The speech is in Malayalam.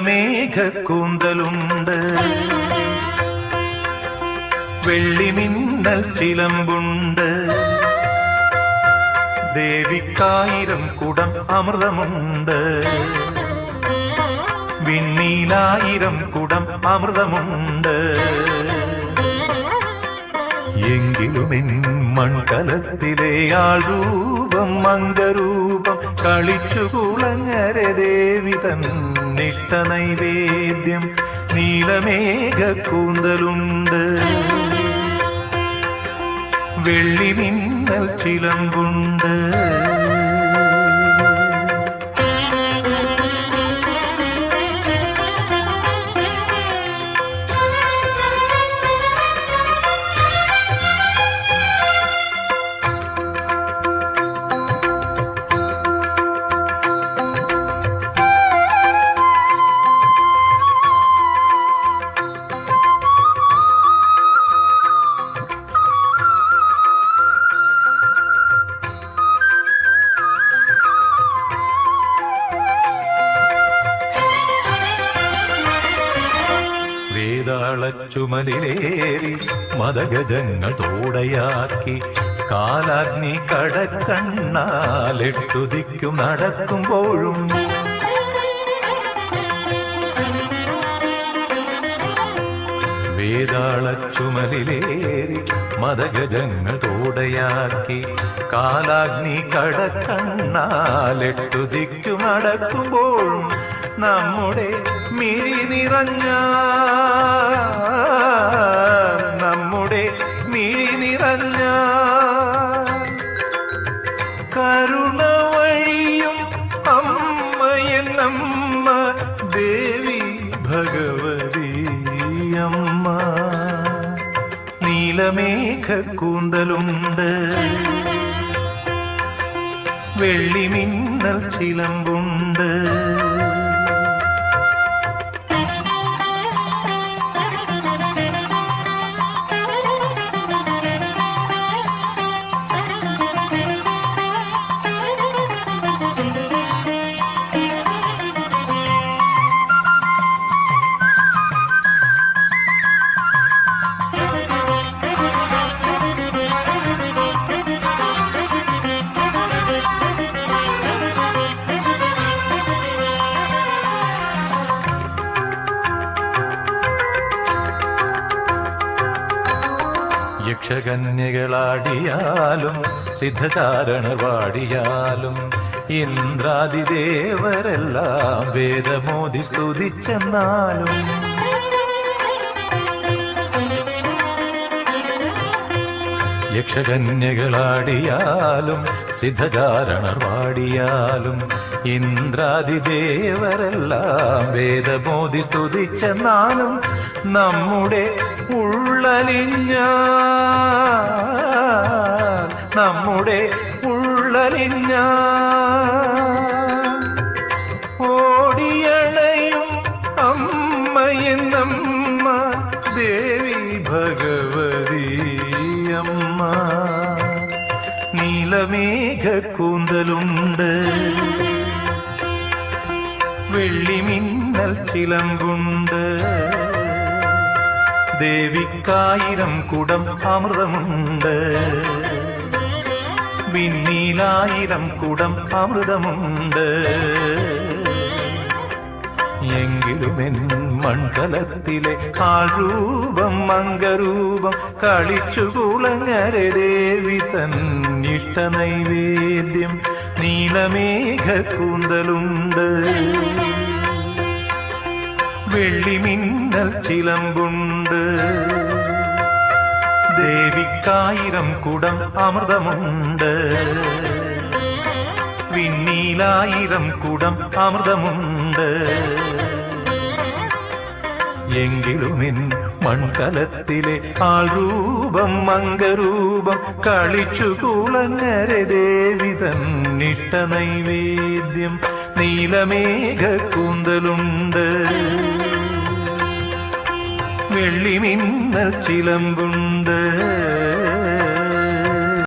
നീലമേഘ കൂന്തലുണ്ട്, വെള്ളിമിന്നൽ ചിലമ്പുണ്ട്, ദേവിക്കായിരം കുടം അമൃതമുണ്ട്, വിണ്ണീലായിരം കുടം അമൃതമുണ്ട്. എങ്കിലുമെൻ മൺകലത്തിലെ ആൾരൂപം മംഗരൂപം കളിച്ചു കുളങ്ങര ദേവി തന്നിഷ്ട നൈവേദ്യം നീലമേഘ കൂന്തലുണ്ട്, വെള്ളിമിന്നൽ ചിലമ്പുണ്ട്. വേതാളച്ചുമലിലേറി മദഗജങ്ങൾ തോടയാക്കി കാലാഗ്നി കടക്കണ്ണാലെട്ടുദിക്കും നടക്കുമ്പോഴും വേതാളച്ചുമലിലേറി മദഗജങ്ങൾ തോടയാക്കി കാലാഗ്നി കടക്കണ്ണാലെട്ടുദിക്കും നടക്കുമ്പോഴും നമ്മുടെ മിഴി നിറഞ്ഞ കരുണ വഴിയും അമ്മയെന്നമ്മ ദേവി ഭഗവതി അമ്മ. നീലമേഘ കൂന്തലുണ്ട്, വെള്ളിമിന്നൽ ചിലമ്പുണ്ട്. യക്ഷകന്യകളാടിയാലും സിദ്ധചാരണർ പാടിയാലും ഇന്ദ്രാദിദേവരെല്ലാം വേദമോദി സ്തുതിച്ചെന്നാലും യക്ഷകന്യകളാടിയാലും സിദ്ധചാരണർ പാടിയാലും ഇന്ദ്രാദിദേവരെല്ലാം വേദമോദി സ്തുതിച്ചെന്നാലും നമ്മുടെ ഉള്ളലിഞ്ഞ ഓടിയണയും അമ്മയെന്നമ്മ ദേവി ഭഗവതി അമ്മ. നീലമേഘ കൂന്തലുണ്ട്, വെള്ളിമിന്നൽ ചിലമ്പുണ്ട്, ദേവിക്കായിരം കുടം അമൃതമുണ്ട്, വിണ്ണീലായിരം കുടം അമൃതമുണ്ട്. എങ്കിലുമെൻ മൺകലത്തിലെ ആൾരൂപം മംഗരൂപം കളിച്ചു കുളങ്ങര ദേവി തന്നിഷ്ട നൈവേദ്യം നീലമേഘ കൂന്തലുണ്ട്, വെള്ളിമിന്നൽ ചിലമ്പുണ്ട്, ദേവിക്കായിരം കുടം അമൃതമുണ്ട്, വിണ്ണീലായിരം കുടം അമൃതമുണ്ട്. എങ്കിലുമെൻ മൺകലത്തിലെ ആൾരൂപം മംഗരൂപം കളിച്ചു കുളങ്ങര ദേവി തന്നിഷ്ട നൈവേദ്യം നീലമേഘ കൂന്തലുണ്ട്, വെള്ളിമിന്നൽ ചിലമ്പുണ്ട്.